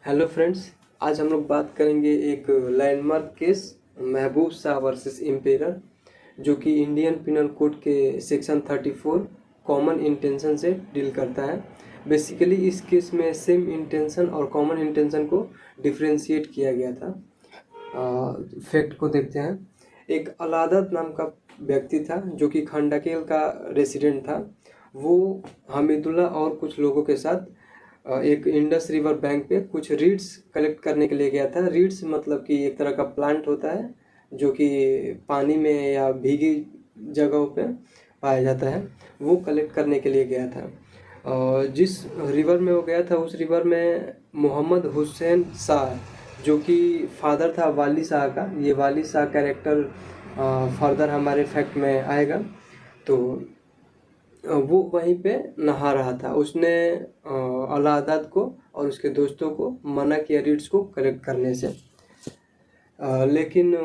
Hello friends, आज हम लोग बात करेंगे एक लैंडमार्क केस महबूब शाह वर्सेस इम्पेरर, जो कि इंडियन पिनल कोड के सेक्शन 34 कॉमन इंटेंशन से डील करता है। बेसिकली इस केस में सेम इंटेंशन और कॉमन इंटेंशन को डिफ्रेंशिएट किया गया था। फैक्ट को देखते हैं। एक अलादत नाम का व्यक्ति था जो कि खंडाकेल का रेसिडेंट था। वो हमीदुल्ला और कुछ लोगों के साथ एक इंडस रिवर बैंक पे कुछ रीड्स कलेक्ट करने के लिए गया था। रीड्स मतलब कि एक तरह का प्लांट होता है जो कि पानी में या भीगी जगहों पे पाया जाता है। वो कलेक्ट करने के लिए गया था। जिस रिवर में वो गया था उस रिवर में मोहम्मद हुसैन शाह, जो कि फादर था वाली शाह का, ये वाली शाह कैरेक्टर फर्दर हमारे फैक्ट में आएगा। तो वो वहीं पे नहा रहा था। उसने अलाहाबाद को और उसके दोस्तों को मना किया रीड्स को कलेक्ट करने से, लेकिन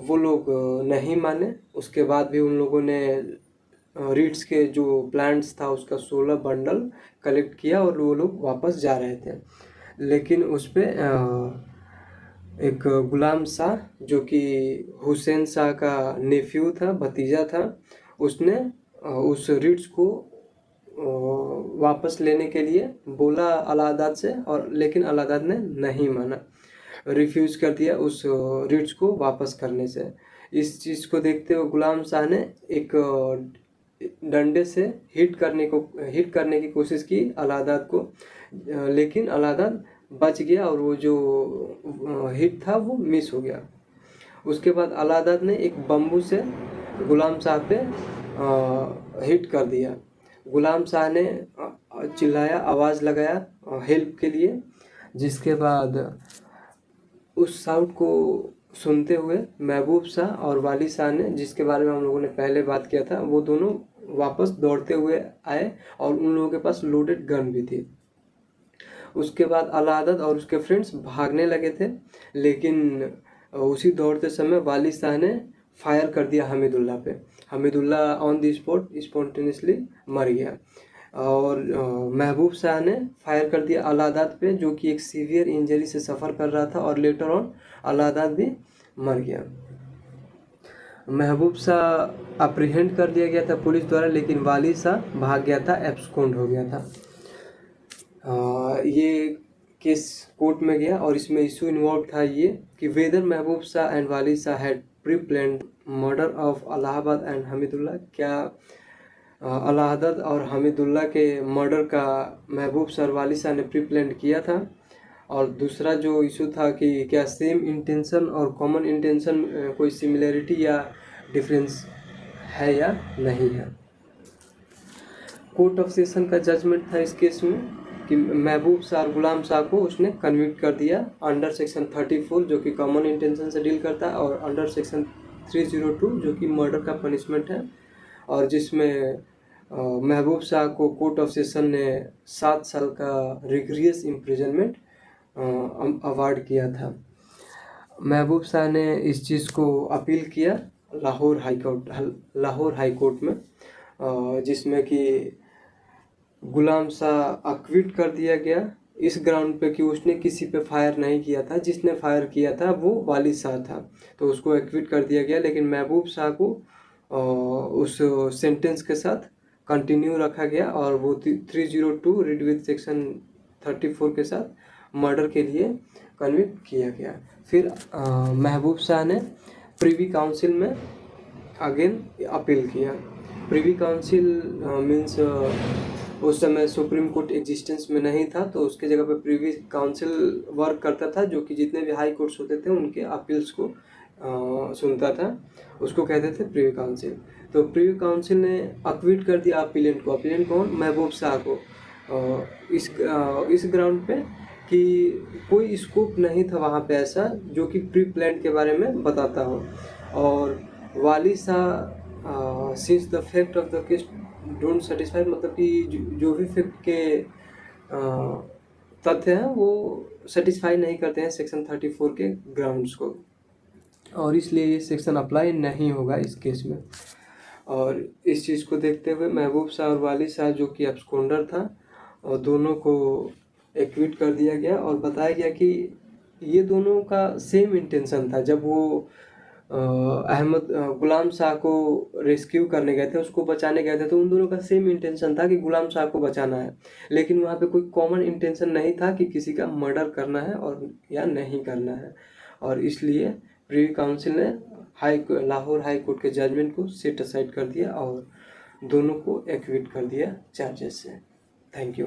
वो लोग नहीं माने। उसके बाद भी उन लोगों ने रीड्स के जो प्लांट्स था उसका 16 बंडल कलेक्ट किया और वो लोग वापस जा रहे थे। लेकिन उस पर एक गुलाम शाह, जो कि हुसैन शाह का नेफ्यू था, भतीजा था, उसने उस रीड्स को वापस लेने के लिए बोला अलाहाबाद से, और लेकिन अलाहाबाद ने नहीं माना, रिफ्यूज़ कर दिया उस रीड्स को वापस करने से। इस चीज़ को देखते हुए गुलाम शाह ने एक डंडे से हिट करने की कोशिश की अलाहाबाद को, लेकिन अलाहाबाद बच गया और वो जो हिट था वो मिस हो गया। उसके बाद अलाहाबाद ने एक बम्बू से गुलाम शाह पे हिट कर दिया। गुलाम शाह ने चिल्लाया, आवाज़ लगाया हेल्प के लिए, जिसके बाद उस साउंड को सुनते हुए महबूब शाह और वाली शाह ने, जिसके बारे में हम लोगों ने पहले बात किया था, वो दोनों वापस दौड़ते हुए आए और उन लोगों के पास लोडेड गन भी थी। उसके बाद अलाहाबाद और उसके फ्रेंड्स भागने लगे थे, लेकिन उसी दौड़ते समय वाली शाह ने फायर कर दिया हमीदुल्ला पे। Hamidullah on the spot spontaneously मर गया। और महबूब शाह ने फायर कर दिया अलाहाबाद पे, जो कि एक सीवियर इंजरी से सफ़र कर रहा था, और लेटर ऑन अलाहाबाद भी मर गया। महबूब शाह अप्रीहेंड कर दिया गया था पुलिस द्वारा, लेकिन वाली शाह भाग गया था, एब्सकॉन्ड हो गया था। ये केस कोर्ट में गया और इसमें इशू इन्वॉल्व था ये कि वेदर महबूब शाह एंड वाली Shah had pre planned murder of Allahabad and Hamidullah. क्या अलाहाबाद और हमीदुल्ला के मर्डर का महबूब शाह और वाली शाह ने प्री प्लान किया था। और दूसरा जो इशू था कि क्या सेम इंटेंशन और कॉमन इंटेंशन कोई सिमिलरिटी या डिफरेंस है या नहीं है। कोर्ट ऑफ सेशन का जजमेंट था इस केस में कि महबूब शाह और गुलाम शाह को उसने कन्विक्ट कर दिया अंडर सेक्शन 34, जो कि कॉमन इंटेंशन से डील करता है, और अंडर सेक्शन 302, जो कि मर्डर का पनिशमेंट है, और जिसमें महबूब शाह को कोर्ट ऑफ सेशन ने 7 साल का रिग्रियस इम्प्रिजनमेंट अवार्ड किया था। महबूब शाह ने इस चीज़ को अपील किया लाहौर हाई कोर्ट में, जिसमें कि गुलाम शाह अक्विट कर दिया गया इस ग्राउंड पे कि उसने किसी पे फायर नहीं किया था। जिसने फायर किया था वो वाली शाह था, तो उसको एक्विट कर दिया गया। लेकिन महबूब शाह को उस सेंटेंस के साथ कंटिन्यू रखा गया और वो 302 रीड विथ सेक्शन 34 के साथ मर्डर के लिए कन्विक्ट किया गया। फिर महबूब शाह ने प्रिवी काउंसिल में अगेन अपील किया। प्रिवी काउंसिल मीन्स उस समय सुप्रीम कोर्ट एग्जिस्टेंस में नहीं था, तो उसके जगह पे प्रिवी काउंसिल वर्क करता था, जो कि जितने भी हाई कोर्ट्स होते थे उनके अपील्स को सुनता था। उसको कहते थे प्रिवी काउंसिल। तो प्रिवी काउंसिल ने अक्विट कर दिया अपीलेंट को। अपीलेंट कौन? महबूब शाह को। इस ग्राउंड पे कि कोई स्कोप नहीं था वहाँ पे ऐसा जो कि प्री प्लान के बारे में बताता हो। और वाली Shah since the fact of the case don't satisfy, मतलब कि जो भी फैक्ट के तथ्य हैं वो सेटिस्फाई नहीं करते हैं सेक्शन 34 के ग्राउंड्स को, और इसलिए ये सेक्शन अप्लाई नहीं होगा इस केस में। और इस चीज़ को देखते हुए महबूब शाह और वाली शाह, जो कि एब्सकॉन्डर था, और दोनों को एक्विट कर दिया गया और बताया गया कि ये दोनों का सेम इंटेंशन था। जब वो गुलाम शाह को रेस्क्यू करने गए थे, उसको बचाने गए थे, तो उन दोनों का सेम इंटेंशन था कि गुलाम शाह को बचाना है, लेकिन वहाँ पे कोई कॉमन इंटेंशन नहीं था कि किसी का मर्डर करना है और या नहीं करना है। और इसलिए प्रीवी काउंसिल ने लाहौर हाई कोर्ट के जजमेंट को सेट असाइड कर दिया और दोनों को एक्विट कर दिया चार्जेस से। Thank you.